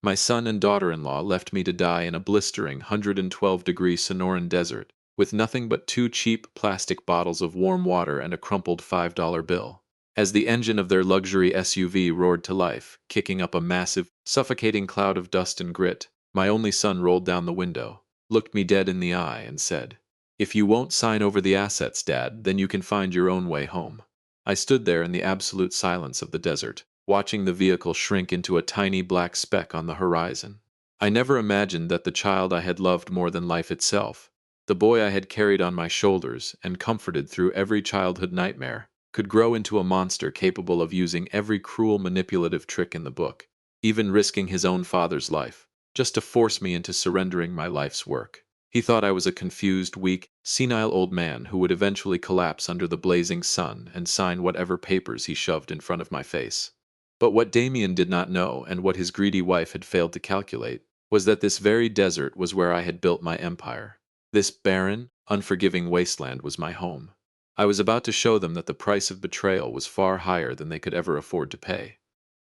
My son and daughter-in-law left me to die in a blistering 112-degree Sonoran desert, with nothing but two cheap plastic bottles of warm water and a crumpled $5 bill. As the engine of their luxury SUV roared to life, kicking up a massive, suffocating cloud of dust and grit, my only son rolled down the window, looked me dead in the eye, and said, "If you won't sign over the assets, Dad, then you can find your own way home." I stood there in the absolute silence of the desert, watching the vehicle shrink into a tiny black speck on the horizon. I never imagined that the child I had loved more than life itself, the boy I had carried on my shoulders and comforted through every childhood nightmare, could grow into a monster capable of using every cruel manipulative trick in the book, even risking his own father's life, just to force me into surrendering my life's work. He thought I was a confused, weak, senile old man who would eventually collapse under the blazing sun and sign whatever papers he shoved in front of my face. But what Damien did not know, and what his greedy wife had failed to calculate, was that this very desert was where I had built my empire. This barren, unforgiving wasteland was my home. I was about to show them that the price of betrayal was far higher than they could ever afford to pay.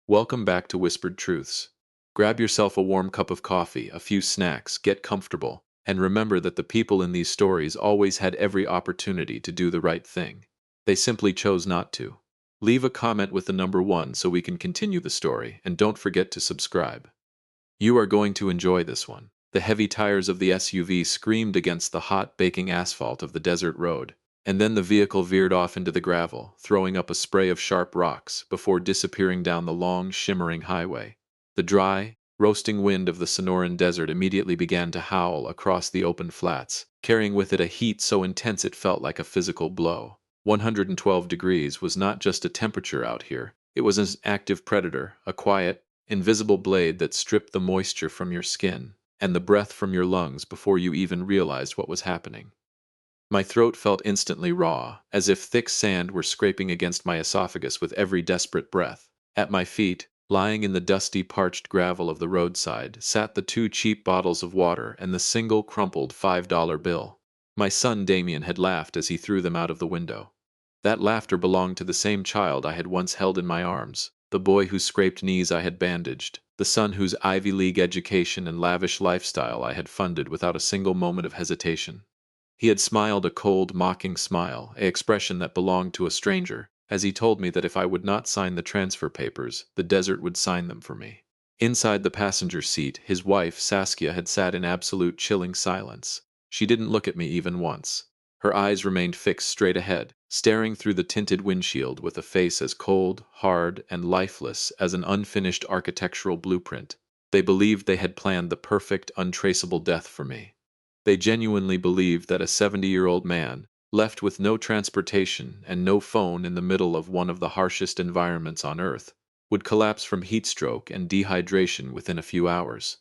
Welcome back to Whispered Truths. Grab yourself a warm cup of coffee, a few snacks, get comfortable, and remember that the people in these stories always had every opportunity to do the right thing. They simply chose not to. Leave a comment with the number 1 so we can continue the story, and don't forget to subscribe. You are going to enjoy this one. The heavy tires of the SUV screamed against the hot, baking asphalt of the desert road, and then the vehicle veered off into the gravel, throwing up a spray of sharp rocks before disappearing down the long, shimmering highway. The dry, roasting wind of the Sonoran desert immediately began to howl across the open flats, carrying with it a heat so intense it felt like a physical blow. 112 degrees was not just a temperature out here, it was an active predator, a quiet, invisible blade that stripped the moisture from your skin and the breath from your lungs before you even realized what was happening. My throat felt instantly raw, as if thick sand were scraping against my esophagus with every desperate breath. At my feet, lying in the dusty, parched gravel of the roadside, sat the two cheap bottles of water and the single crumpled $5 bill. My son Damien had laughed as he threw them out of the window. That laughter belonged to the same child I had once held in my arms, the boy whose scraped knees I had bandaged, the son whose Ivy League education and lavish lifestyle I had funded without a single moment of hesitation. He had smiled a cold, mocking smile, an expression that belonged to a stranger, as he told me that if I would not sign the transfer papers, the desert would sign them for me. Inside the passenger seat, his wife, Saskia, had sat in absolute chilling silence. She didn't look at me even once. Her eyes remained fixed straight ahead, staring through the tinted windshield with a face as cold, hard, and lifeless as an unfinished architectural blueprint. They believed they had planned the perfect, untraceable death for me. They genuinely believed that a 70-year-old man, left with no transportation and no phone in the middle of one of the harshest environments on Earth, would collapse from heat stroke and dehydration within a few hours.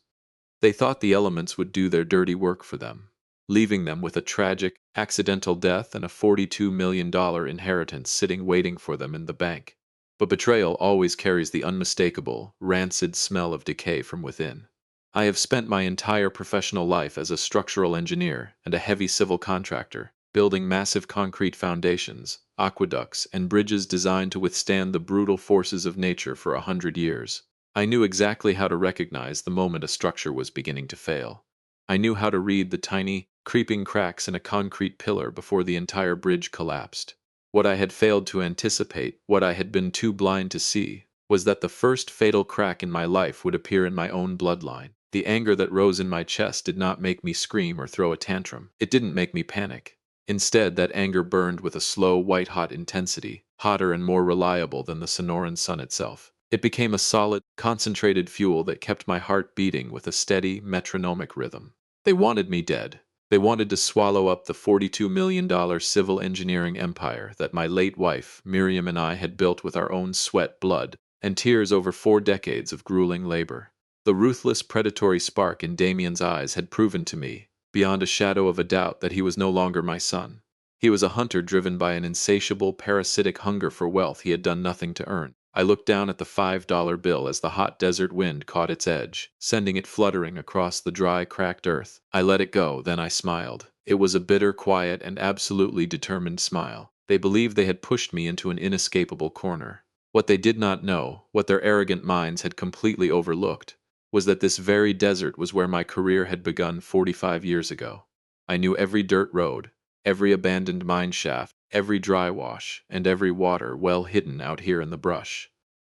They thought the elements would do their dirty work for them, leaving them with a tragic, accidental death and a $42 million inheritance sitting waiting for them in the bank. But betrayal always carries the unmistakable, rancid smell of decay from within. I have spent my entire professional life as a structural engineer and a heavy civil contractor, building massive concrete foundations, aqueducts, and bridges designed to withstand the brutal forces of nature for 100 years. I knew exactly how to recognize the moment a structure was beginning to fail. I knew how to read the tiny, creeping cracks in a concrete pillar before the entire bridge collapsed. What I had failed to anticipate, what I had been too blind to see, was that the first fatal crack in my life would appear in my own bloodline. The anger that rose in my chest did not make me scream or throw a tantrum. It didn't make me panic. Instead, that anger burned with a slow, white-hot intensity, hotter and more reliable than the Sonoran sun itself. It became a solid, concentrated fuel that kept my heart beating with a steady, metronomic rhythm. They wanted me dead. They wanted to swallow up the $42 million civil engineering empire that my late wife, Miriam, and I had built with our own sweat, blood, and tears over 4 decades of grueling labor. The ruthless, predatory spark in Damien's eyes had proven to me, beyond a shadow of a doubt, that he was no longer my son. He was a hunter driven by an insatiable, parasitic hunger for wealth he had done nothing to earn. I looked down at the $5 bill as the hot desert wind caught its edge, sending it fluttering across the dry, cracked earth. I let it go, then I smiled. It was a bitter, quiet, and absolutely determined smile. They believed they had pushed me into an inescapable corner. What they did not know, what their arrogant minds had completely overlooked, was that this very desert was where my career had begun 45 years ago. I knew every dirt road, every abandoned mine shaft, every dry wash, and every water well hidden out here in the brush.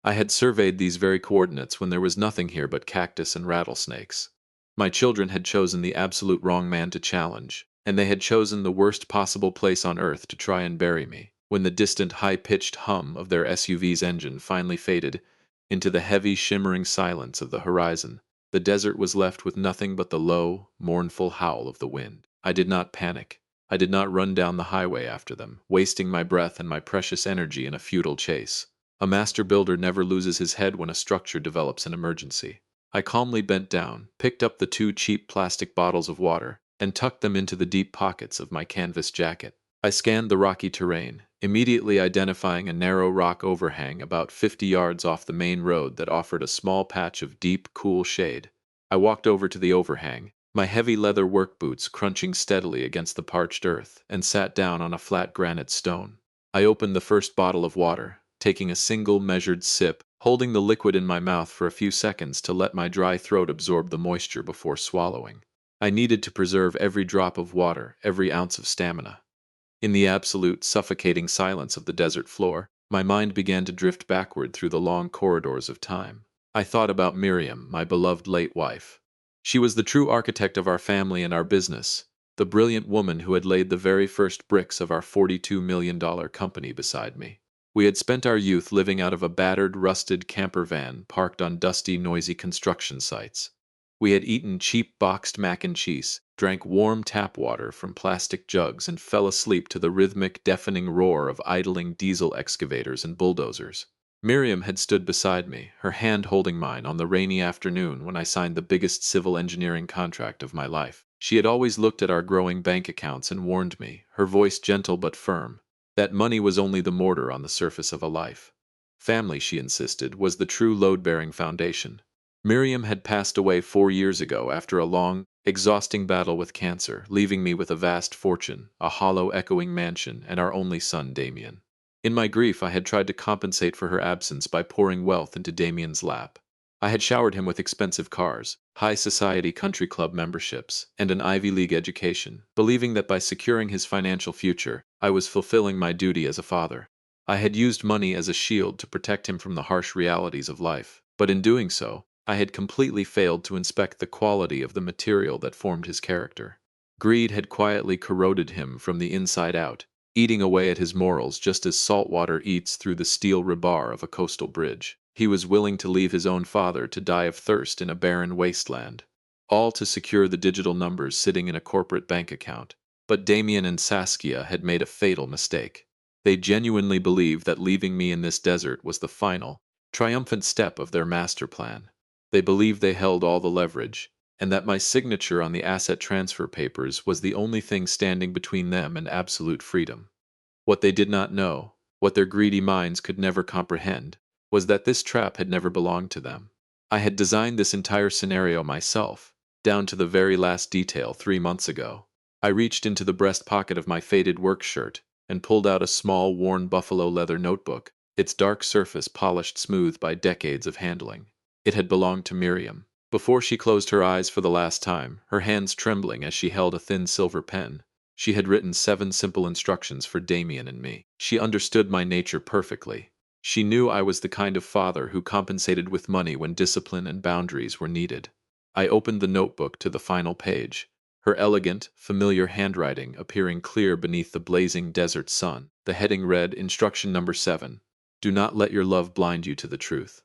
I had surveyed these very coordinates when there was nothing here but cactus and rattlesnakes. My children had chosen the absolute wrong man to challenge, and they had chosen the worst possible place on earth to try and bury me. When the distant, high-pitched hum of their SUV's engine finally faded into the heavy, shimmering silence of the horizon, the desert was left with nothing but the low, mournful howl of the wind. I did not panic. I did not run down the highway after them, wasting my breath and my precious energy in a futile chase. A master builder never loses his head when a structure develops an emergency. I calmly bent down, picked up the 2 cheap plastic bottles of water, and tucked them into the deep pockets of my canvas jacket. I scanned the rocky terrain, immediately identifying a narrow rock overhang about 50 yards off the main road that offered a small patch of deep, cool shade. I walked over to the overhang, my heavy leather work boots crunching steadily against the parched earth, and sat down on a flat granite stone. I opened the first bottle of water, taking a single measured sip, holding the liquid in my mouth for a few seconds to let my dry throat absorb the moisture before swallowing. I needed to preserve every drop of water, every ounce of stamina. In the absolute, suffocating silence of the desert floor, my mind began to drift backward through the long corridors of time. I thought about Miriam, my beloved late wife. She was the true architect of our family and our business, the brilliant woman who had laid the very first bricks of our $42 million company beside me. We had spent our youth living out of a battered, rusted camper van parked on dusty, noisy construction sites. We had eaten cheap boxed mac and cheese, drank warm tap water from plastic jugs, and fell asleep to the rhythmic, deafening roar of idling diesel excavators and bulldozers. Miriam had stood beside me, her hand holding mine on the rainy afternoon when I signed the biggest civil engineering contract of my life. She had always looked at our growing bank accounts and warned me, her voice gentle but firm, that money was only the mortar on the surface of a life. Family, she insisted, was the true load-bearing foundation. Miriam had passed away 4 years ago after a long, exhausting battle with cancer, leaving me with a vast fortune, a hollow, echoing mansion, and our only son, Damien. In my grief, I had tried to compensate for her absence by pouring wealth into Damien's lap. I had showered him with expensive cars, high society country club memberships, and an Ivy League education, believing that by securing his financial future, I was fulfilling my duty as a father. I had used money as a shield to protect him from the harsh realities of life, but in doing so, I had completely failed to inspect the quality of the material that formed his character. Greed had quietly corroded him from the inside out, eating away at his morals just as salt water eats through the steel rebar of a coastal bridge. He was willing to leave his own father to die of thirst in a barren wasteland, all to secure the digital numbers sitting in a corporate bank account. But Damien and Saskia had made a fatal mistake. They genuinely believed that leaving me in this desert was the final, triumphant step of their master plan. They believed they held all the leverage, and that my signature on the asset transfer papers was the only thing standing between them and absolute freedom. What they did not know, what their greedy minds could never comprehend, was that this trap had never belonged to them. I had designed this entire scenario myself, down to the very last detail 3 months ago. I reached into the breast pocket of my faded work shirt and pulled out a small, worn buffalo leather notebook, its dark surface polished smooth by decades of handling. It had belonged to Miriam. Before she closed her eyes for the last time, her hands trembling as she held a thin silver pen, she had written 7 simple instructions for Damien and me. She understood my nature perfectly. She knew I was the kind of father who compensated with money when discipline and boundaries were needed. I opened the notebook to the final page, her elegant, familiar handwriting appearing clear beneath the blazing desert sun. The heading read, Instruction number 7. Do not let your love blind you to the truth.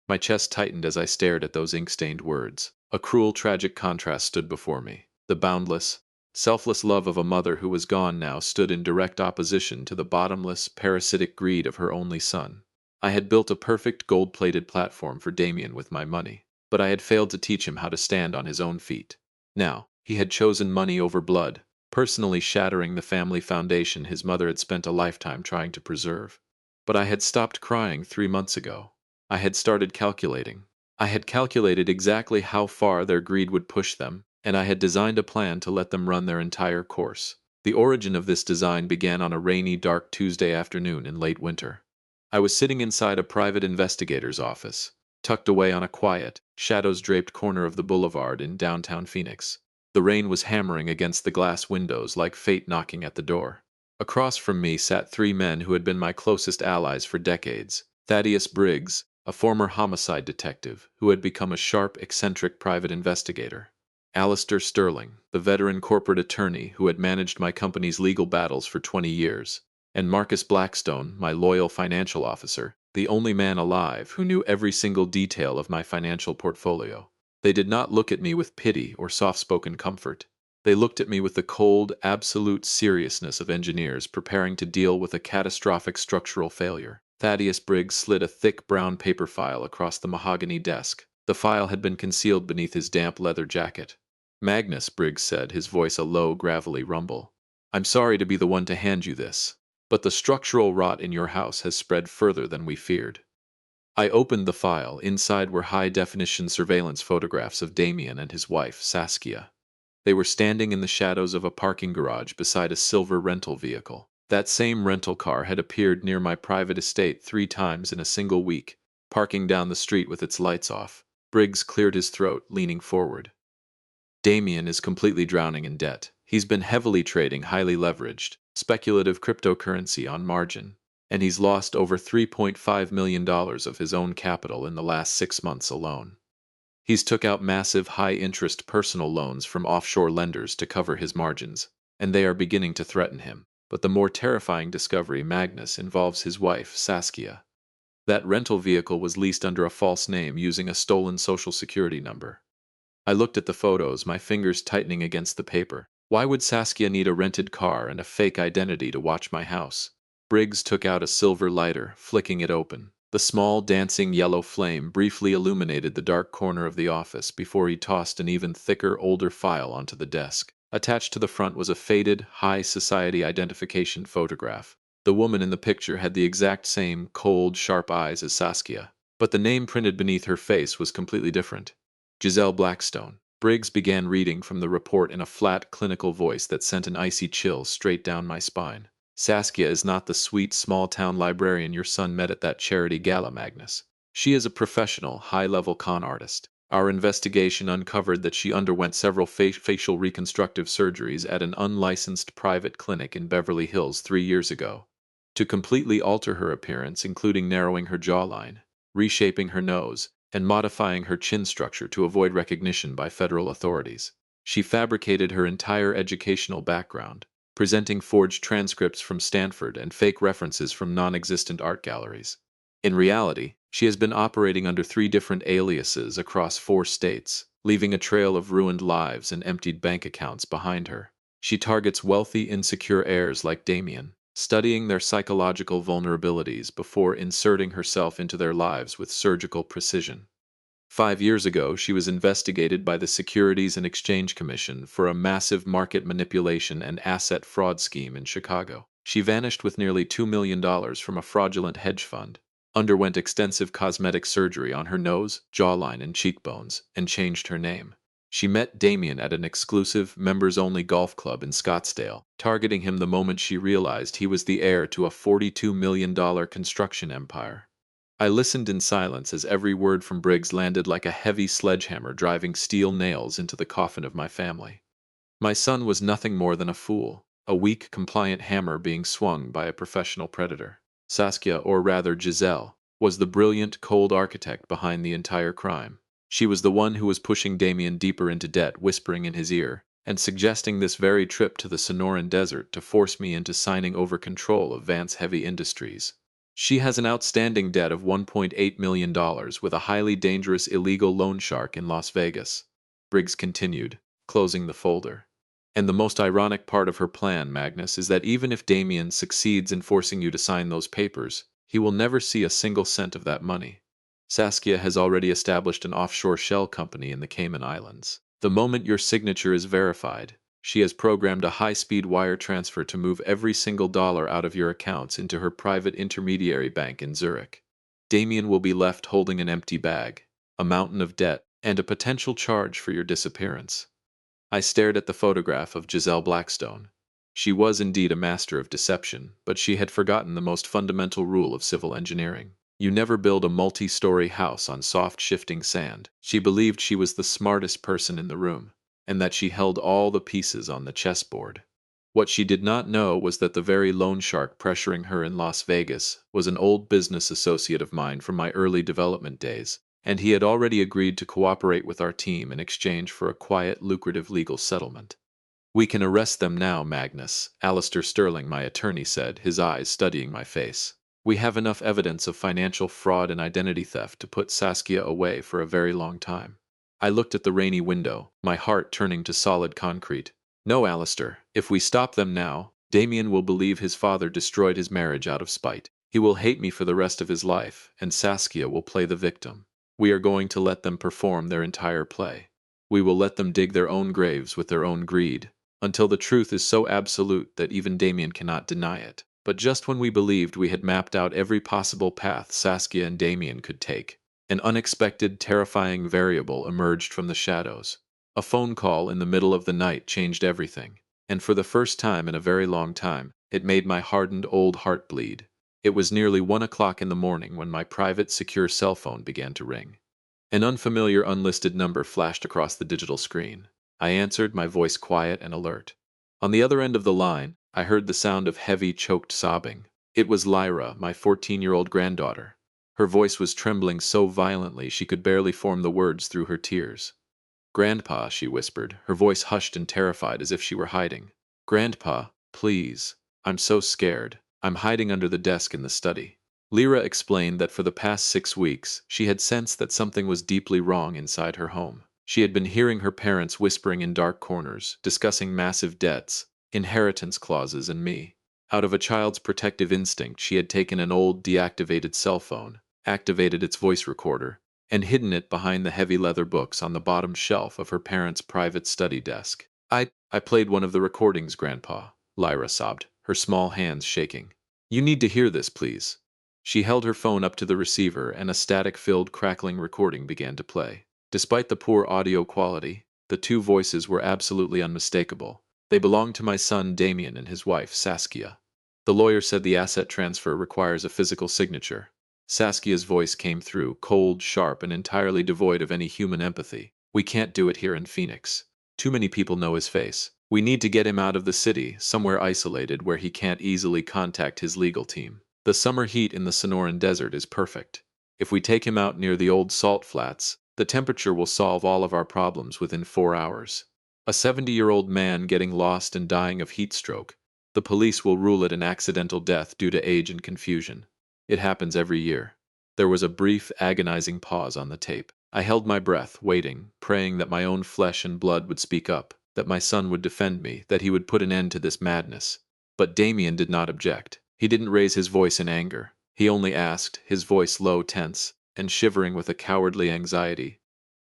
My chest tightened as I stared at those ink-stained words. A cruel, tragic contrast stood before me. The boundless, selfless love of a mother who was gone now stood in direct opposition to the bottomless, parasitic greed of her only son. I had built a perfect gold-plated platform for Damien with my money, but I had failed to teach him how to stand on his own feet. Now, he had chosen money over blood, personally shattering the family foundation his mother had spent a lifetime trying to preserve. But I had stopped crying 3 months ago. I had started calculating. I had calculated exactly how far their greed would push them, and I had designed a plan to let them run their entire course. The origin of this design began on a rainy, dark Tuesday afternoon in late winter. I was sitting inside a private investigator's office, tucked away on a quiet, shadows-draped corner of the boulevard in downtown Phoenix. The rain was hammering against the glass windows like fate knocking at the door. Across from me sat three men who had been my closest allies for decades. Thaddeus Briggs, a former homicide detective who had become a sharp, eccentric private investigator. Alistair Sterling, the veteran corporate attorney who had managed my company's legal battles for 20 years. And Marcus Blackstone, my loyal financial officer, the only man alive who knew every single detail of my financial portfolio. They did not look at me with pity or soft-spoken comfort. They looked at me with the cold, absolute seriousness of engineers preparing to deal with a catastrophic structural failure. Thaddeus Briggs slid a thick brown paper file across the mahogany desk. The file had been concealed beneath his damp leather jacket. Magnus, Briggs said, his voice a low, gravelly rumble. I'm sorry to be the one to hand you this, but the structural rot in your house has spread further than we feared. I opened the file. Inside were high-definition surveillance photographs of Damien and his wife, Saskia. They were standing in the shadows of a parking garage beside a silver rental vehicle. That same rental car had appeared near my private estate 3 times in a single week, parking down the street with its lights off. Briggs cleared his throat, leaning forward. Damien is completely drowning in debt. He's been heavily trading highly leveraged, speculative cryptocurrency on margin, and he's lost over $3.5 million of his own capital in the last 6 months alone. He's took out massive high-interest personal loans from offshore lenders to cover his margins, and they are beginning to threaten him. But the more terrifying discovery, Magnus, involves his wife, Saskia. That rental vehicle was leased under a false name using a stolen social security number. I looked at the photos, my fingers tightening against the paper. Why would Saskia need a rented car and a fake identity to watch my house? Briggs took out a silver lighter, flicking it open. The small, dancing yellow flame briefly illuminated the dark corner of the office before he tossed an even thicker, older file onto the desk. Attached to the front was a faded, high society identification photograph. The woman in the picture had the exact same cold, sharp eyes as Saskia, but the name printed beneath her face was completely different. Giselle Blackstone. Briggs began reading from the report in a flat, clinical voice that sent an icy chill straight down my spine. Saskia is not the sweet, small-town librarian your son met at that charity gala, Magnus. She is a professional, high-level con artist. Our investigation uncovered that she underwent several facial reconstructive surgeries at an unlicensed private clinic in Beverly Hills 3 years ago, to completely alter her appearance, including narrowing her jawline, reshaping her nose, and modifying her chin structure to avoid recognition by federal authorities. She fabricated her entire educational background, presenting forged transcripts from Stanford and fake references from non-existent art galleries. In reality, she has been operating under 3 different aliases across 4 states, leaving a trail of ruined lives and emptied bank accounts behind her. She targets wealthy, insecure heirs like Damien, studying their psychological vulnerabilities before inserting herself into their lives with surgical precision. 5 years ago, she was investigated by the Securities and Exchange Commission for a massive market manipulation and asset fraud scheme in Chicago. She vanished with nearly $2 million from a fraudulent hedge fund, underwent extensive cosmetic surgery on her nose, jawline, and cheekbones, and changed her name. She met Damien at an exclusive, members-only golf club in Scottsdale, targeting him the moment she realized he was the heir to a $42 million construction empire. I listened in silence as every word from Briggs landed like a heavy sledgehammer driving steel nails into the coffin of my family. My son was nothing more than a fool, a weak, compliant hammer being swung by a professional predator. Saskia, or rather Giselle, was the brilliant, cold architect behind the entire crime. She was the one who was pushing Damien deeper into debt, whispering in his ear, and suggesting this very trip to the Sonoran Desert to force me into signing over control of Vance Heavy Industries. She has an outstanding debt of $1.8 million with a highly dangerous illegal loan shark in Las Vegas. Briggs continued, closing the folder. And the most ironic part of her plan, Magnus, is that even if Damien succeeds in forcing you to sign those papers, he will never see a single cent of that money. Saskia has already established an offshore shell company in the Cayman Islands. The moment your signature is verified, she has programmed a high-speed wire transfer to move every single dollar out of your accounts into her private intermediary bank in Zurich. Damien will be left holding an empty bag, a mountain of debt, and a potential charge for your disappearance. I stared at the photograph of Giselle Blackstone. She was indeed a master of deception, but she had forgotten the most fundamental rule of civil engineering. You never build a multi-story house on soft shifting sand. She believed she was the smartest person in the room, and that she held all the pieces on the chessboard. What she did not know was that the very loan shark pressuring her in Las Vegas was an old business associate of mine from my early development days, and he had already agreed to cooperate with our team in exchange for a quiet, lucrative legal settlement. "We can arrest them now, Magnus," Alistair Sterling, my attorney, said, his eyes studying my face. "We have enough evidence of financial fraud and identity theft to put Saskia away for a very long time." I looked at the rainy window, my heart turning to solid concrete. "No, Alistair, if we stop them now, Damien will believe his father destroyed his marriage out of spite. He will hate me for the rest of his life, and Saskia will play the victim. We are going to let them perform their entire play. We will let them dig their own graves with their own greed, until the truth is so absolute that even Damien cannot deny it." But just when we believed we had mapped out every possible path Saskia and Damien could take, an unexpected, terrifying variable emerged from the shadows. A phone call in the middle of the night changed everything, and for the first time in a very long time, it made my hardened old heart bleed. It was nearly 1 o'clock in the morning when my private, secure cell phone began to ring. An unfamiliar, unlisted number flashed across the digital screen. I answered, my voice quiet and alert. On the other end of the line, I heard the sound of heavy, choked sobbing. It was Lyra, my 14-year-old granddaughter. Her voice was trembling so violently she could barely form the words through her tears. "Grandpa," she whispered, her voice hushed and terrified as if she were hiding. "Grandpa, please. I'm so scared. I'm hiding under the desk in the study." Lyra explained that for the past 6 weeks, she had sensed that something was deeply wrong inside her home. She had been hearing her parents whispering in dark corners, discussing massive debts, inheritance clauses, and me. Out of a child's protective instinct, she had taken an old, deactivated cell phone, activated its voice recorder, and hidden it behind the heavy leather books on the bottom shelf of her parents' private study desk. I played one of the recordings, Grandpa," Lyra sobbed, her small hands shaking. "You need to hear this, please." She held her phone up to the receiver, and a static-filled, crackling recording began to play. Despite the poor audio quality, the two voices were absolutely unmistakable. They belonged to my son Damien and his wife Saskia. The lawyer said the asset transfer requires a physical signature. Saskia's voice came through, cold, sharp, and entirely devoid of any human empathy. "We can't do it here in Phoenix. Too many people know his face. We need to get him out of the city, somewhere isolated where he can't easily contact his legal team. The summer heat in the Sonoran Desert is perfect. If we take him out near the old salt flats, the temperature will solve all of our problems within 4 hours. A 70-year-old man getting lost and dying of heat stroke. The police will rule it an accidental death due to age and confusion. It happens every year." There was a brief, agonizing pause on the tape. I held my breath, waiting, praying that my own flesh and blood would speak up, that my son would defend me, that he would put an end to this madness. But Damien did not object. He didn't raise his voice in anger. He only asked, his voice low, tense, and shivering with a cowardly anxiety,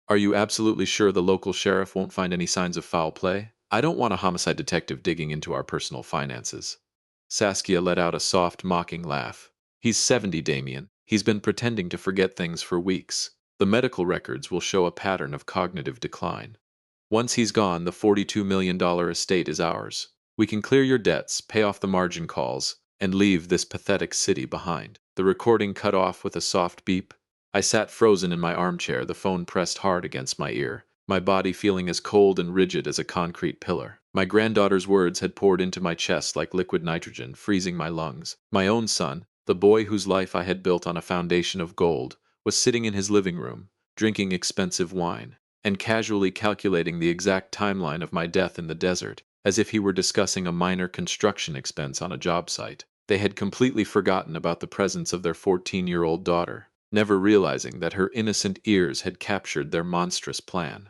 "Are you absolutely sure the local sheriff won't find any signs of foul play? I don't want a homicide detective digging into our personal finances." Saskia let out a soft, mocking laugh. "He's 70, Damien. He's been pretending to forget things for weeks. The medical records will show a pattern of cognitive decline. Once he's gone, the $42 million estate is ours. We can clear your debts, pay off the margin calls, and leave this pathetic city behind." The recording cut off with a soft beep. I sat frozen in my armchair, the phone pressed hard against my ear, my body feeling as cold and rigid as a concrete pillar. My granddaughter's words had poured into my chest like liquid nitrogen, freezing my lungs. My own son, the boy whose life I had built on a foundation of gold, was sitting in his living room, drinking expensive wine, and casually calculating the exact timeline of my death in the desert, as if he were discussing a minor construction expense on a job site. They had completely forgotten about the presence of their 14-year-old daughter, never realizing that her innocent ears had captured their monstrous plan.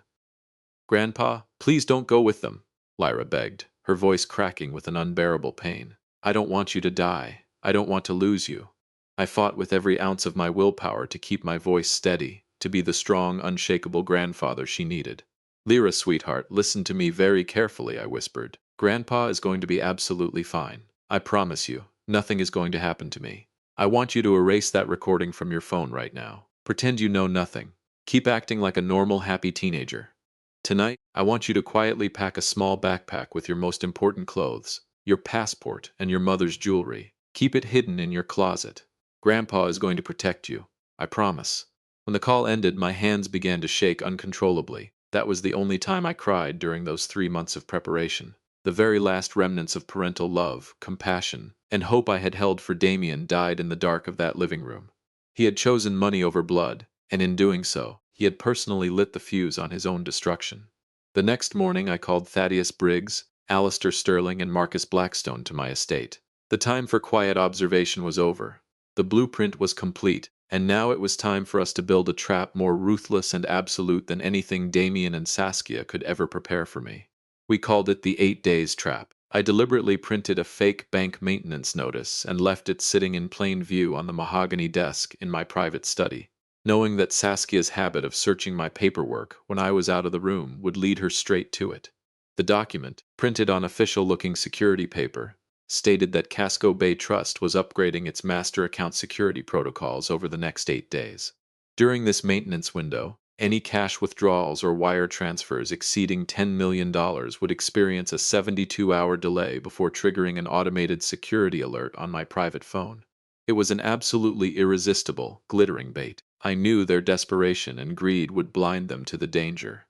"Grandpa, please don't go with them," Lyra begged, her voice cracking with an unbearable pain. "I don't want you to die. I don't want to lose you." I fought with every ounce of my willpower to keep my voice steady, to be the strong, unshakable grandfather she needed. "Lyra, sweetheart, listen to me very carefully," I whispered. "Grandpa is going to be absolutely fine. I promise you, nothing is going to happen to me. I want you to erase that recording from your phone right now. Pretend you know nothing. Keep acting like a normal, happy teenager. Tonight, I want you to quietly pack a small backpack with your most important clothes, your passport, and your mother's jewelry. Keep it hidden in your closet. Grandpa is going to protect you. I promise. When the call ended, my hands began to shake uncontrollably. That was the only time I cried during those 3 months of preparation. The very last remnants of parental love, compassion, and hope I had held for Damien died in the dark of that living room. He had chosen money over blood, and in doing so, he had personally lit the fuse on his own destruction. The next morning I called Thaddeus Briggs, Alistair Sterling, and Marcus Blackstone to my estate. The time for quiet observation was over. The blueprint was complete, and now it was time for us to build a trap more ruthless and absolute than anything Damien and Saskia could ever prepare for me. We called it the 8 Days Trap. I deliberately printed a fake bank maintenance notice and left it sitting in plain view on the mahogany desk in my private study, knowing that Saskia's habit of searching my paperwork when I was out of the room would lead her straight to it. The document, printed on official-looking security paper, stated that Casco Bay Trust was upgrading its master account security protocols over the next 8 days. During this maintenance window, any cash withdrawals or wire transfers exceeding $10 million would experience a 72-hour delay before triggering an automated security alert on my private phone. It was an absolutely irresistible, glittering bait. I knew their desperation and greed would blind them to the danger.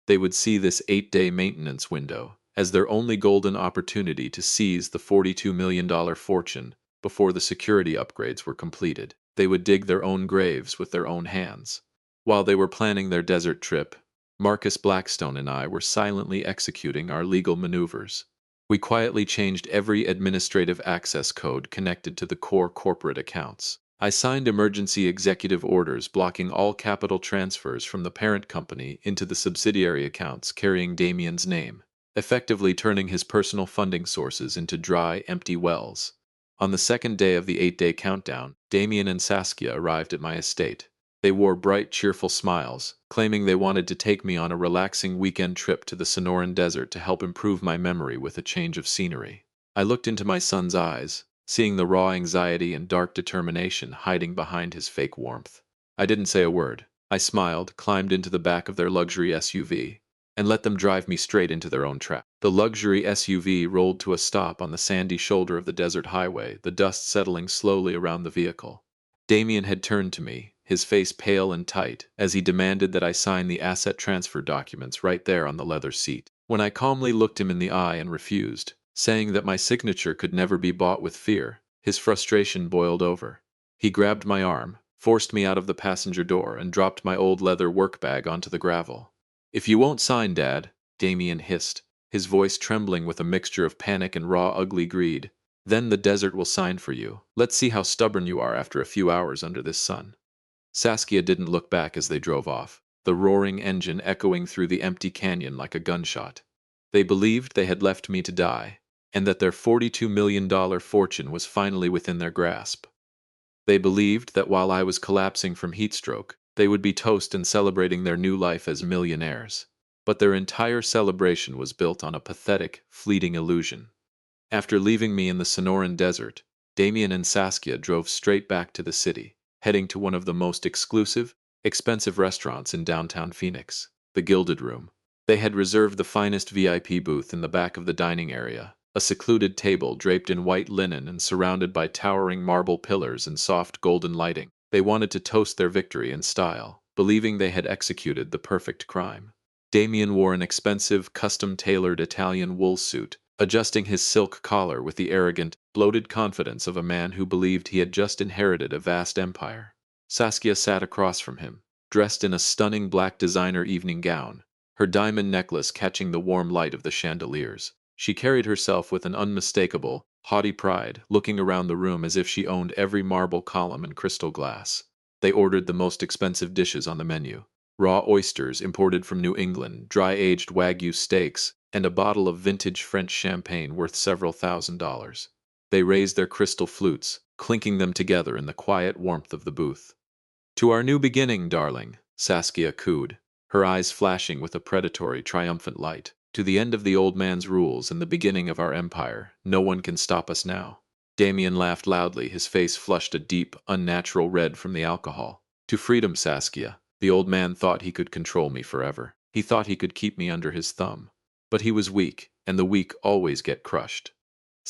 They would see this 8-day maintenance window as their only golden opportunity to seize the $42 million fortune before the security upgrades were completed. They would dig their own graves with their own hands. While they were planning their desert trip, Marcus Blackstone and I were silently executing our legal maneuvers. We quietly changed every administrative access code connected to the core corporate accounts. I signed emergency executive orders blocking all capital transfers from the parent company into the subsidiary accounts carrying Damien's name, effectively turning his personal funding sources into dry, empty wells. On the second day of the 8-day countdown, Damien and Saskia arrived at my estate. They wore bright, cheerful smiles, claiming they wanted to take me on a relaxing weekend trip to the Sonoran Desert to help improve my memory with a change of scenery. I looked into my son's eyes, seeing the raw anxiety and dark determination hiding behind his fake warmth. I didn't say a word. I smiled, climbed into the back of their luxury SUV, and let them drive me straight into their own trap. The luxury SUV rolled to a stop on the sandy shoulder of the desert highway, the dust settling slowly around the vehicle. Damien had turned to me, his face pale and tight, as he demanded that I sign the asset transfer documents right there on the leather seat. When I calmly looked him in the eye and refused, saying that my signature could never be bought with fear, his frustration boiled over. He grabbed my arm, forced me out of the passenger door, and dropped my old leather work bag onto the gravel. "If you won't sign, Dad," Damien hissed, his voice trembling with a mixture of panic and raw, ugly greed, "then the desert will sign for you. Let's see how stubborn you are after a few hours under this sun." Saskia didn't look back as they drove off, the roaring engine echoing through the empty canyon like a gunshot. They believed they had left me to die, and that their $42 million fortune was finally within their grasp. They believed that while I was collapsing from heatstroke, they would be toast and celebrating their new life as millionaires. But their entire celebration was built on a pathetic, fleeting illusion. After leaving me in the Sonoran Desert, Damien and Saskia drove straight back to the city, heading to one of the most exclusive, expensive restaurants in downtown Phoenix, the Gilded Room. They had reserved the finest VIP booth in the back of the dining area, a secluded table draped in white linen and surrounded by towering marble pillars and soft golden lighting. They wanted to toast their victory in style, believing they had executed the perfect crime. Damien wore an expensive, custom-tailored Italian wool suit, adjusting his silk collar with the arrogant, bloated confidence of a man who believed he had just inherited a vast empire. Saskia sat across from him, dressed in a stunning black designer evening gown, her diamond necklace catching the warm light of the chandeliers. She carried herself with an unmistakable, haughty pride, looking around the room as if she owned every marble column and crystal glass. They ordered the most expensive dishes on the menu: raw oysters imported from New England, dry-aged Wagyu steaks, and a bottle of vintage French champagne worth several $1,000s. They raised their crystal flutes, clinking them together in the quiet warmth of the booth. "To our new beginning, darling," Saskia cooed, her eyes flashing with a predatory, triumphant light. "To the end of the old man's rules and the beginning of our empire. No one can stop us now." Damien laughed loudly, his face flushed a deep, unnatural red from the alcohol. "To freedom, Saskia." The old man thought he could control me forever. He thought he could keep me under his thumb. But he was weak, and the weak always get crushed.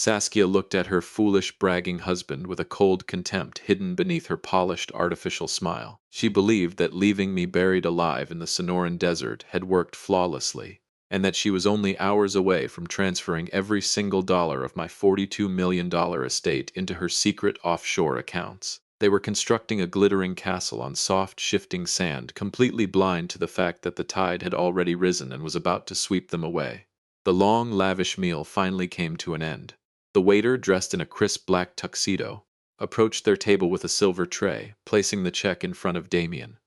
Saskia looked at her foolish, bragging husband with a cold contempt hidden beneath her polished, artificial smile. She believed that leaving me buried alive in the Sonoran Desert had worked flawlessly, and that she was only hours away from transferring every single dollar of my $42 million estate into her secret offshore accounts. They were constructing a glittering castle on soft, shifting sand, completely blind to the fact that the tide had already risen and was about to sweep them away. The long, lavish meal finally came to an end. The waiter, dressed in a crisp black tuxedo, approached their table with a silver tray, placing the check in front of Damien.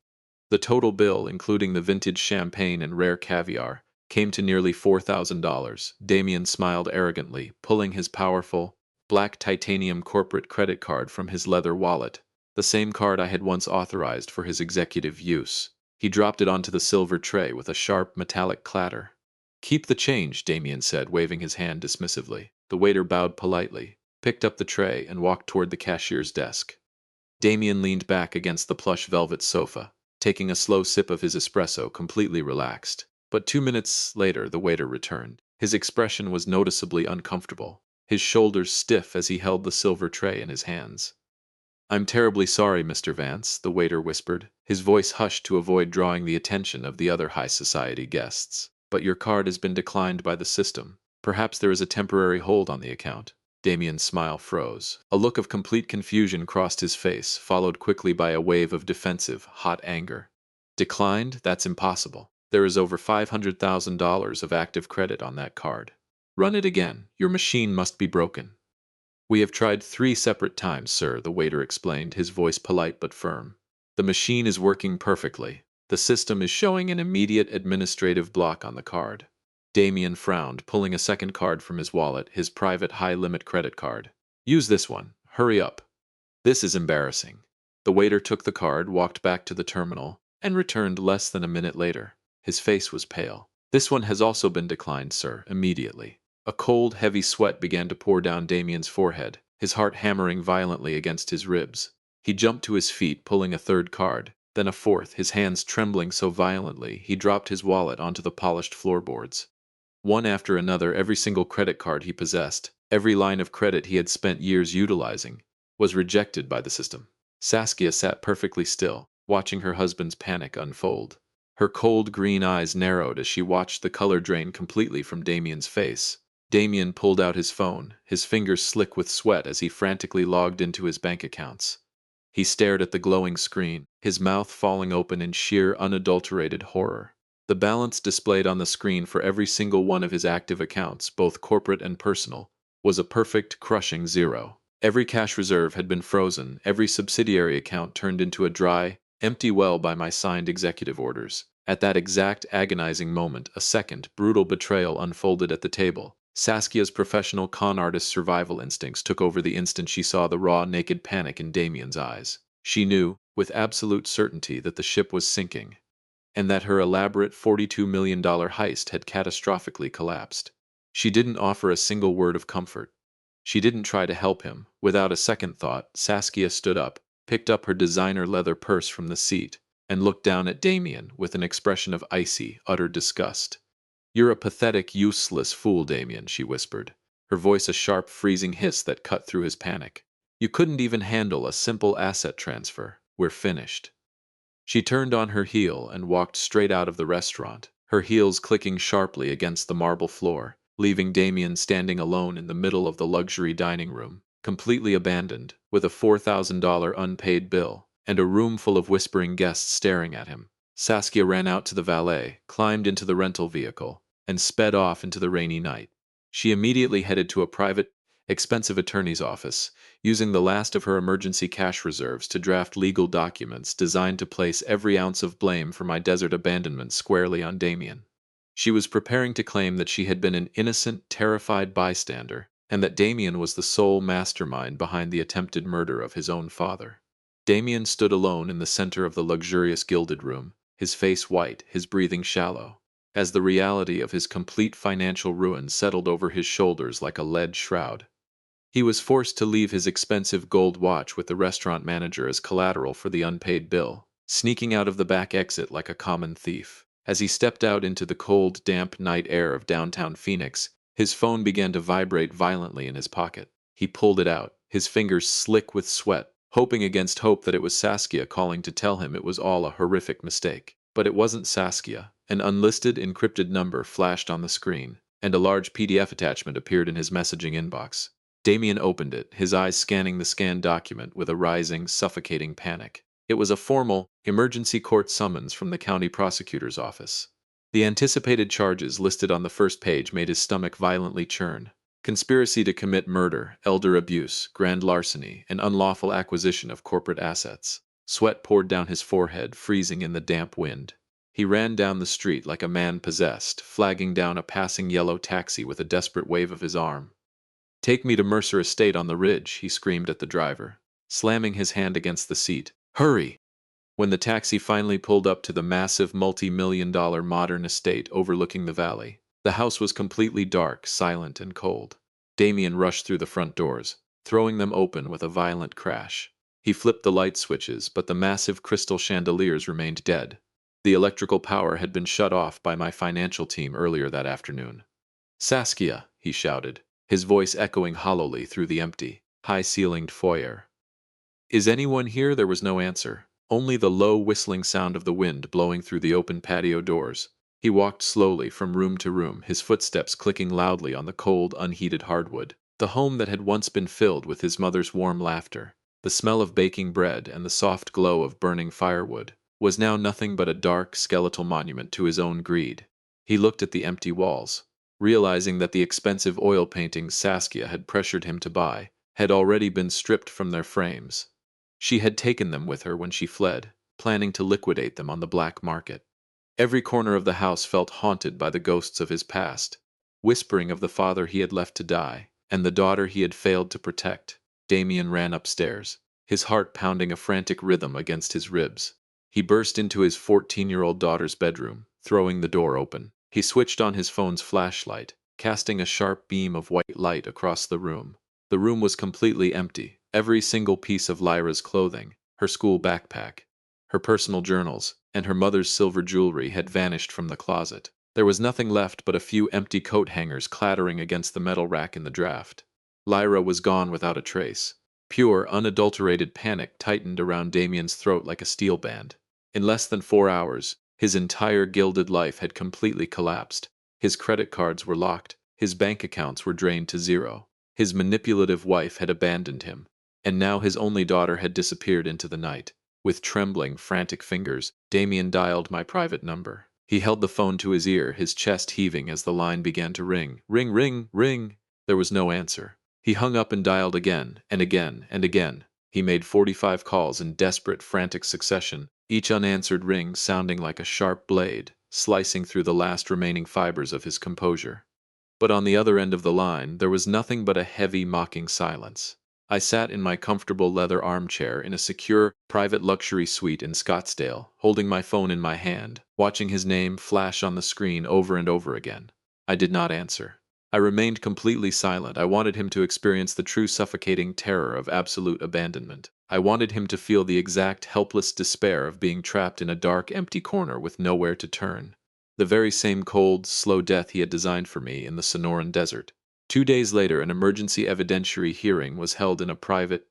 The total bill, including the vintage champagne and rare caviar, came to nearly $4,000. Damien smiled arrogantly, pulling his powerful, black titanium corporate credit card from his leather wallet, the same card I had once authorized for his executive use. He dropped it onto the silver tray with a sharp, metallic clatter. "Keep the change," Damien said, waving his hand dismissively. The waiter bowed politely, picked up the tray, and walked toward the cashier's desk. Damien leaned back against the plush velvet sofa, taking a slow sip of his espresso, completely relaxed. But 2 minutes later, the waiter returned. His expression was noticeably uncomfortable, his shoulders stiff as he held the silver tray in his hands. "I'm terribly sorry, Mr. Vance," the waiter whispered, his voice hushed to avoid drawing the attention of the other high society guests. "But your card has been declined by the system. Perhaps there is a temporary hold on the account." Damien's smile froze. A look of complete confusion crossed his face, followed quickly by a wave of defensive, hot anger. "Declined? That's impossible. There is over $500,000 of active credit on that card. Run it again. Your machine must be broken." "We have tried 3 separate times, sir," the waiter explained, his voice polite but firm. "The machine is working perfectly. The system is showing an immediate administrative block on the card." Damien frowned, pulling a second card from his wallet, his private high-limit credit card. "Use this one. Hurry up." "This is embarrassing." The waiter took the card, walked back to the terminal, and returned less than a minute later. His face was pale. "This one has also been declined, sir, immediately." A cold, heavy sweat began to pour down Damien's forehead, his heart hammering violently against his ribs. He jumped to his feet, pulling a third card, then a fourth, his hands trembling so violently he dropped his wallet onto the polished floorboards. One after another, every single credit card he possessed, every line of credit he had spent years utilizing, was rejected by the system. Saskia sat perfectly still, watching her husband's panic unfold. Her cold green eyes narrowed as she watched the color drain completely from Damien's face. Damien pulled out his phone, his fingers slick with sweat as he frantically logged into his bank accounts. He stared at the glowing screen, his mouth falling open in sheer, unadulterated horror. The balance displayed on the screen for every single one of his active accounts, both corporate and personal, was a perfect, crushing 0. Every cash reserve had been frozen, every subsidiary account turned into a dry, empty well by my signed executive orders. At that exact agonizing moment, a second, brutal betrayal unfolded at the table. Saskia's professional con artist survival instincts took over the instant she saw the raw, naked panic in Damien's eyes. She knew, with absolute certainty, that the ship was sinking, and that her elaborate $42 million heist had catastrophically collapsed. She didn't offer a single word of comfort. She didn't try to help him. Without a second thought, Saskia stood up, picked up her designer leather purse from the seat, and looked down at Damien with an expression of icy, utter disgust. "You're a pathetic, useless fool, Damien," she whispered, her voice a sharp, freezing hiss that cut through his panic. "You couldn't even handle a simple asset transfer. We're finished." She turned on her heel and walked straight out of the restaurant, her heels clicking sharply against the marble floor, leaving Damien standing alone in the middle of the luxury dining room, completely abandoned, with a $4,000 unpaid bill, and a room full of whispering guests staring at him. Saskia ran out to the valet, climbed into the rental vehicle, and sped off into the rainy night. She immediately headed to a private, expensive attorney's office, using the last of her emergency cash reserves to draft legal documents designed to place every ounce of blame for my desert abandonment squarely on Damien. She was preparing to claim that she had been an innocent, terrified bystander, and that Damien was the sole mastermind behind the attempted murder of his own father. Damien stood alone in the center of the luxurious gilded room, his face white, his breathing shallow, as the reality of his complete financial ruin settled over his shoulders like a lead shroud. He was forced to leave his expensive gold watch with the restaurant manager as collateral for the unpaid bill, sneaking out of the back exit like a common thief. As he stepped out into the cold, damp night air of downtown Phoenix, His phone began to vibrate violently in his pocket. He pulled it out, his fingers slick with sweat, hoping against hope that it was Saskia calling to tell him it was all a horrific mistake. But it wasn't Saskia. An unlisted, encrypted number flashed on the screen, and a large PDF attachment appeared in his messaging inbox. Damien opened it, his eyes scanning the scanned document with a rising, suffocating panic. It was a formal, emergency court summons from the county prosecutor's office. The anticipated charges listed on the first page made his stomach violently churn. Conspiracy to commit murder, elder abuse, grand larceny, and unlawful acquisition of corporate assets. Sweat poured down his forehead, freezing in the damp wind. He ran down the street like a man possessed, flagging down a passing yellow taxi with a desperate wave of his arm. "Take me to Mercer Estate on the ridge," he screamed at the driver, slamming his hand against the seat. "Hurry!" When the taxi finally pulled up to the massive multi-million-dollar modern estate overlooking the valley, the house was completely dark, silent, and cold. Damien rushed through the front doors, throwing them open with a violent crash. He flipped the light switches, but the massive crystal chandeliers remained dead. The electrical power had been shut off by my financial team earlier that afternoon. "Saskia!" he shouted, his voice echoing hollowly through the empty, high-ceilinged foyer. "Is anyone here?" There was no answer. Only the low whistling sound of the wind blowing through the open patio doors. He walked slowly from room to room, his footsteps clicking loudly on the cold, unheated hardwood. The home that had once been filled with his mother's warm laughter, the smell of baking bread and the soft glow of burning firewood, was now nothing but a dark, skeletal monument to his own greed. He looked at the empty walls, realizing that the expensive oil paintings Saskia had pressured him to buy had already been stripped from their frames. She had taken them with her when she fled, planning to liquidate them on the black market. Every corner of the house felt haunted by the ghosts of his past, whispering of the father he had left to die, and the daughter he had failed to protect. Damien ran upstairs, his heart pounding a frantic rhythm against his ribs. He burst into his 14-year-old daughter's bedroom, throwing the door open. He switched on his phone's flashlight, casting a sharp beam of white light across the room. The room was completely empty. Every single piece of Lyra's clothing, her school backpack, her personal journals, and her mother's silver jewelry had vanished from the closet. There was nothing left but a few empty coat hangers clattering against the metal rack in the draft. Lyra was gone without a trace. Pure, unadulterated panic tightened around Damien's throat like a steel band. In less than 4 hours, his entire gilded life had completely collapsed. His credit cards were locked, his bank accounts were drained to zero. His manipulative wife had abandoned him, and now his only daughter had disappeared into the night. With trembling, frantic fingers, Damien dialed my private number. He held the phone to his ear, his chest heaving as the line began to ring. Ring, ring, ring! There was no answer. He hung up and dialed again, and again, and again. He made 45 calls in desperate, frantic succession, each unanswered ring sounding like a sharp blade, slicing through the last remaining fibers of his composure. But on the other end of the line, there was nothing but a heavy, mocking silence. I sat in my comfortable leather armchair in a secure, private luxury suite in Scottsdale, holding my phone in my hand, watching his name flash on the screen over and over again. I did not answer. I remained completely silent. I wanted him to experience the true suffocating terror of absolute abandonment. I wanted him to feel the exact helpless despair of being trapped in a dark, empty corner with nowhere to turn. The very same cold, slow death he had designed for me in the Sonoran Desert. 2 days later, an emergency evidentiary hearing was held in a private,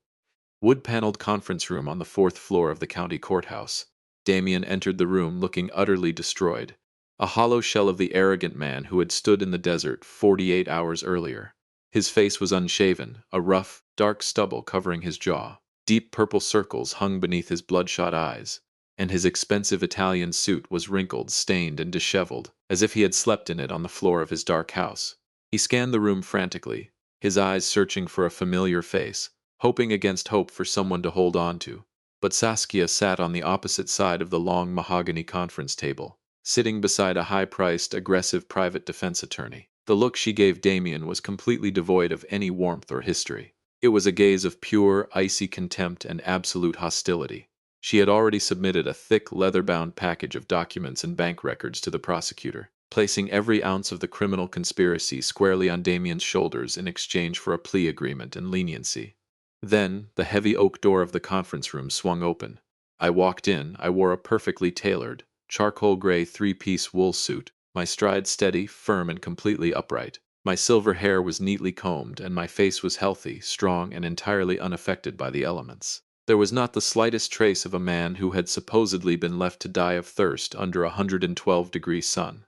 wood-paneled conference room on the 4th floor of the county courthouse. Damien entered the room looking utterly destroyed, a hollow shell of the arrogant man who had stood in the desert 48 hours earlier. His face was unshaven, a rough, dark stubble covering his jaw. Deep purple circles hung beneath his bloodshot eyes, and his expensive Italian suit was wrinkled, stained, and disheveled, as if he had slept in it on the floor of his dark house. He scanned the room frantically, his eyes searching for a familiar face, hoping against hope for someone to hold on to. But Saskia sat on the opposite side of the long mahogany conference table, sitting beside a high-priced, aggressive private defense attorney. The look she gave Damien was completely devoid of any warmth or history. It was a gaze of pure, icy contempt and absolute hostility. She had already submitted a thick, leather-bound package of documents and bank records to the prosecutor, placing every ounce of the criminal conspiracy squarely on Damien's shoulders in exchange for a plea agreement and leniency. Then, the heavy oak door of the conference room swung open. I walked in. I wore a perfectly tailored, charcoal gray 3-piece wool suit, my stride steady, firm, and completely upright. My silver hair was neatly combed, and my face was healthy, strong, and entirely unaffected by the elements. There was not the slightest trace of a man who had supposedly been left to die of thirst under a 112-degree sun.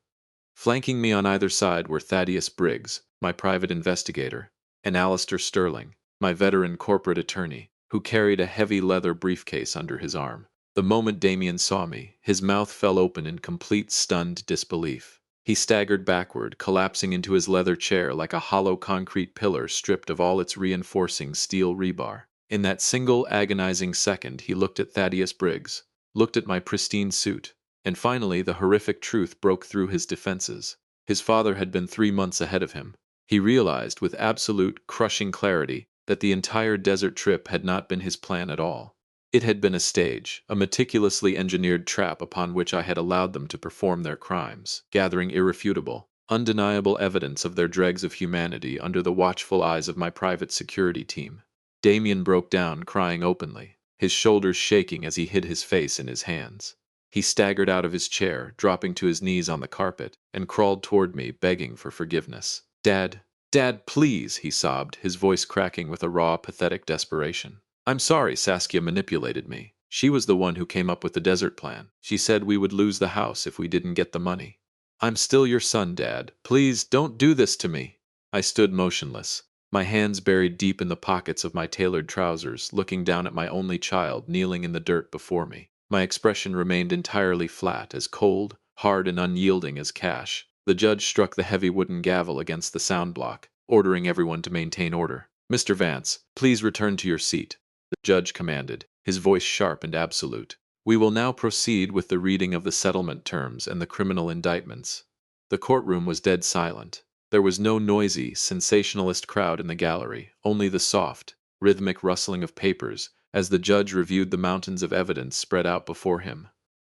Flanking me on either side were Thaddeus Briggs, my private investigator, and Alistair Sterling, my veteran corporate attorney, who carried a heavy leather briefcase under his arm. The moment Damien saw me, his mouth fell open in complete stunned disbelief. He staggered backward, collapsing into his leather chair like a hollow concrete pillar stripped of all its reinforcing steel rebar. In that single agonizing second, he looked at Thaddeus Briggs, looked at my pristine suit, and finally the horrific truth broke through his defenses. His father had been 3 months ahead of him. He realized with absolute, crushing clarity that the entire desert trip had not been his plan at all. It had been a stage, a meticulously engineered trap upon which I had allowed them to perform their crimes, gathering irrefutable, undeniable evidence of their dregs of humanity under the watchful eyes of my private security team. Damien broke down, crying openly, his shoulders shaking as he hid his face in his hands. He staggered out of his chair, dropping to his knees on the carpet, and crawled toward me, begging for forgiveness. "Dad, Dad, please," he sobbed, his voice cracking with a raw, pathetic desperation. "I'm sorry Saskia manipulated me. She was the one who came up with the desert plan. She said we would lose the house if we didn't get the money. I'm still your son, Dad. Please, don't do this to me." I stood motionless, my hands buried deep in the pockets of my tailored trousers, looking down at my only child kneeling in the dirt before me. My expression remained entirely flat, as cold, hard, and unyielding as cash. The judge struck the heavy wooden gavel against the sound block, ordering everyone to maintain order. "Mr. Vance, please return to your seat," the judge commanded, his voice sharp and absolute. "We will now proceed with the reading of the settlement terms and the criminal indictments." The courtroom was dead silent. There was no noisy, sensationalist crowd in the gallery, only the soft, rhythmic rustling of papers as the judge reviewed the mountains of evidence spread out before him.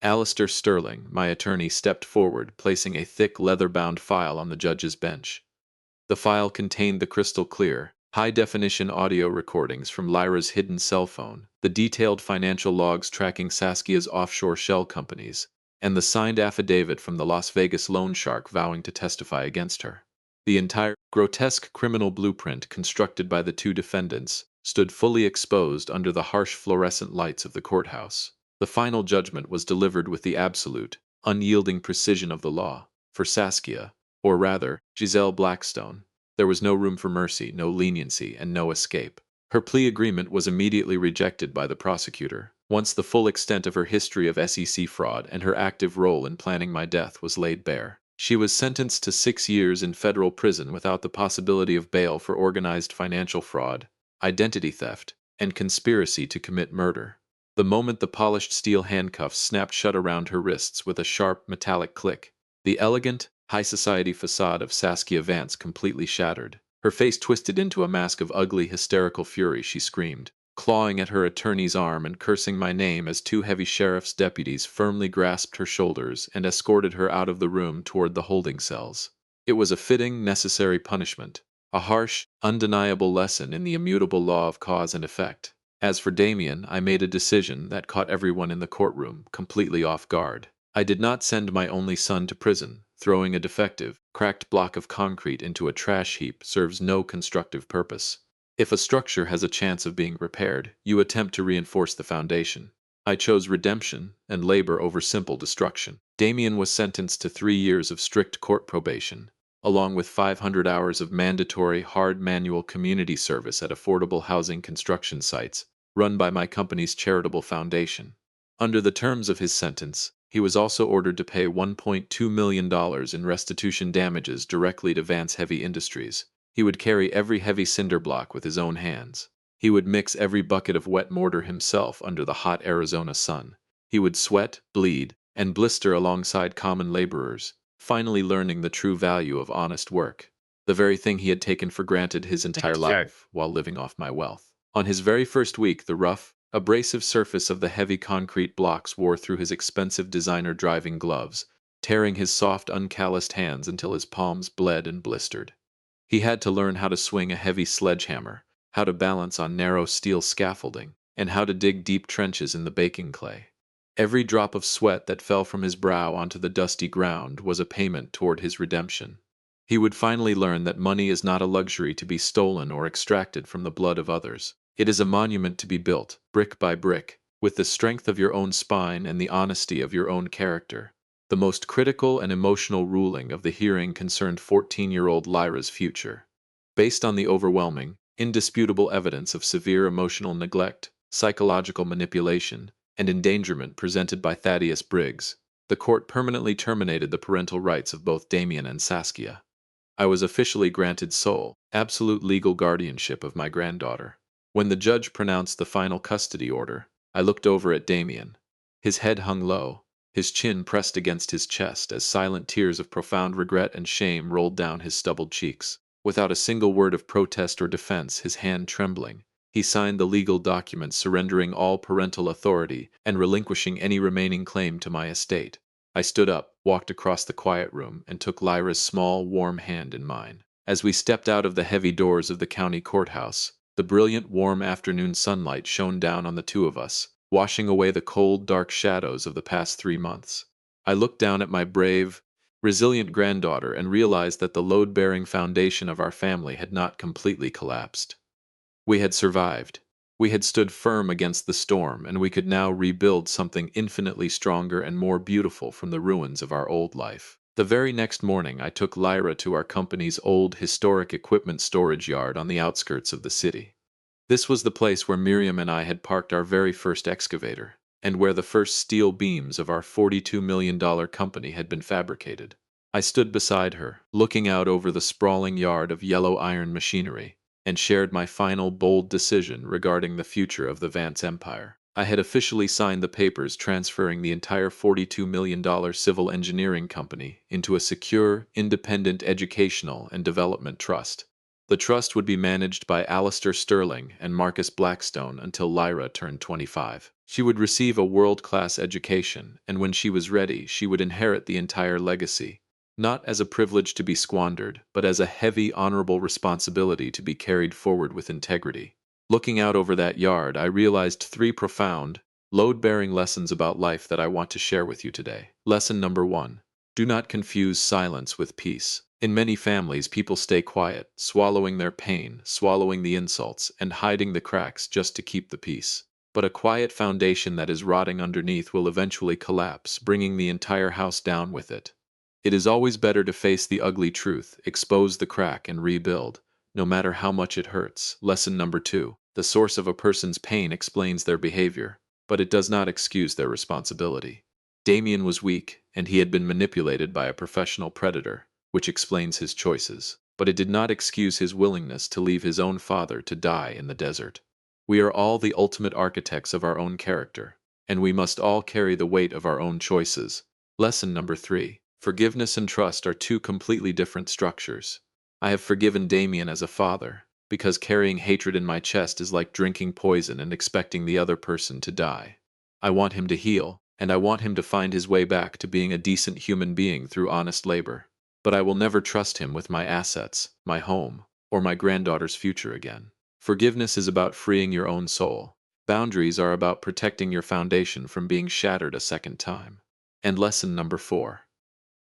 Alistair Sterling, my attorney, stepped forward, placing a thick leather-bound file on the judge's bench. The file contained the crystal-clear, high-definition audio recordings from Lyra's hidden cell phone, the detailed financial logs tracking Saskia's offshore shell companies, and the signed affidavit from the Las Vegas loan shark vowing to testify against her. The entire grotesque criminal blueprint constructed by the two defendants stood fully exposed under the harsh fluorescent lights of the courthouse. The final judgment was delivered with the absolute, unyielding precision of the law. For Saskia, or rather, Giselle Blackstone, there was no room for mercy, no leniency, and no escape. Her plea agreement was immediately rejected by the prosecutor, once the full extent of her history of SEC fraud and her active role in planning my death was laid bare. She was sentenced to 6 years in federal prison without the possibility of bail for organized financial fraud, identity theft, and conspiracy to commit murder. The moment the polished steel handcuffs snapped shut around her wrists with a sharp, metallic click, the elegant, high society facade of Saskia Vance completely shattered. Her face twisted into a mask of ugly, hysterical fury, she screamed, clawing at her attorney's arm and cursing my name as two heavy sheriff's deputies firmly grasped her shoulders and escorted her out of the room toward the holding cells. It was a fitting, necessary punishment, a harsh, undeniable lesson in the immutable law of cause and effect. As for Damien, I made a decision that caught everyone in the courtroom completely off guard. I did not send my only son to prison. Throwing a defective, cracked block of concrete into a trash heap serves no constructive purpose. If a structure has a chance of being repaired, you attempt to reinforce the foundation. I chose redemption and labor over simple destruction. Damien was sentenced to 3 years of strict court probation, along with 500 hours of mandatory hard manual community service at affordable housing construction sites, run by my company's charitable foundation. Under the terms of his sentence, he was also ordered to pay $1.2 million in restitution damages directly to Vance Heavy Industries. He would carry every heavy cinder block with his own hands. He would mix every bucket of wet mortar himself under the hot Arizona sun. He would sweat, bleed, and blister alongside common laborers, finally learning the true value of honest work, the very thing he had taken for granted his entire life while living off my wealth. On his very first week, the rough, abrasive surface of the heavy concrete blocks wore through his expensive designer driving gloves, tearing his soft, uncalloused hands until his palms bled and blistered. He had to learn how to swing a heavy sledgehammer, how to balance on narrow steel scaffolding, and how to dig deep trenches in the baking clay. Every drop of sweat that fell from his brow onto the dusty ground was a payment toward his redemption. He would finally learn that money is not a luxury to be stolen or extracted from the blood of others. It is a monument to be built, brick by brick, with the strength of your own spine and the honesty of your own character. The most critical and emotional ruling of the hearing concerned 14-year-old Lyra's future. Based on the overwhelming, indisputable evidence of severe emotional neglect, psychological manipulation, and endangerment presented by Thaddeus Briggs, the court permanently terminated the parental rights of both Damien and Saskia. I was officially granted sole, absolute legal guardianship of my granddaughter. When the judge pronounced the final custody order, I looked over at Damien. His head hung low, his chin pressed against his chest as silent tears of profound regret and shame rolled down his stubbled cheeks. Without a single word of protest or defense, his hand trembling, he signed the legal document surrendering all parental authority and relinquishing any remaining claim to my estate. I stood up, walked across the quiet room, and took Lyra's small, warm hand in mine. As we stepped out of the heavy doors of the county courthouse, the brilliant, warm afternoon sunlight shone down on the two of us, washing away the cold, dark shadows of the past 3 months. I looked down at my brave, resilient granddaughter and realized that the load-bearing foundation of our family had not completely collapsed. We had survived. We had stood firm against the storm, and we could now rebuild something infinitely stronger and more beautiful from the ruins of our old life. The very next morning, I took Lyra to our company's old historic equipment storage yard on the outskirts of the city. This was the place where Miriam and I had parked our very first excavator, and where the first steel beams of our $42 million company had been fabricated. I stood beside her, looking out over the sprawling yard of yellow iron machinery, and shared my final bold decision regarding the future of the Vance Empire. I had officially signed the papers transferring the entire $42 million civil engineering company into a secure, independent educational and development trust. The trust would be managed by Alistair Sterling and Marcus Blackstone until Lyra turned 25. She would receive a world-class education, and when she was ready, she would inherit the entire legacy, not as a privilege to be squandered, but as a heavy, honorable responsibility to be carried forward with integrity. Looking out over that yard, I realized 3 profound, load-bearing lessons about life that I want to share with you today. Lesson number 1. Do not confuse silence with peace. In many families, people stay quiet, swallowing their pain, swallowing the insults, and hiding the cracks just to keep the peace. But a quiet foundation that is rotting underneath will eventually collapse, bringing the entire house down with it. It is always better to face the ugly truth, expose the crack, and rebuild, no matter how much it hurts. Lesson number 2. The source of a person's pain explains their behavior, but it does not excuse their responsibility. Damien was weak, and he had been manipulated by a professional predator, which explains his choices, but it did not excuse his willingness to leave his own father to die in the desert. We are all the ultimate architects of our own character, and we must all carry the weight of our own choices. Lesson number 3. Forgiveness and trust are 2 completely different structures. I have forgiven Damien as a father, because carrying hatred in my chest is like drinking poison and expecting the other person to die. I want him to heal, and I want him to find his way back to being a decent human being through honest labor. But I will never trust him with my assets, my home, or my granddaughter's future again. Forgiveness is about freeing your own soul. Boundaries are about protecting your foundation from being shattered a second time. And lesson number 4.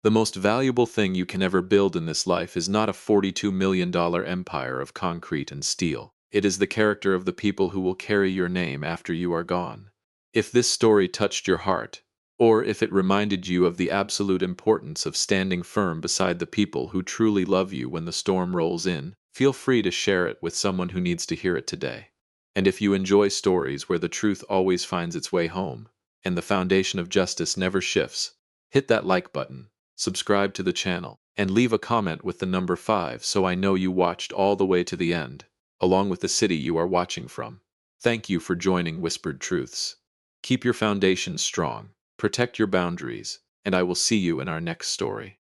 The most valuable thing you can ever build in this life is not a $42 million empire of concrete and steel. It is the character of the people who will carry your name after you are gone. If this story touched your heart, or if it reminded you of the absolute importance of standing firm beside the people who truly love you when the storm rolls in, feel free to share it with someone who needs to hear it today. And if you enjoy stories where the truth always finds its way home, and the foundation of justice never shifts, hit that like button, subscribe to the channel, and leave a comment with the number 5 so I know you watched all the way to the end, along with the city you are watching from. Thank you for joining Whispered Truths. Keep your foundation strong, protect your boundaries, and I will see you in our next story.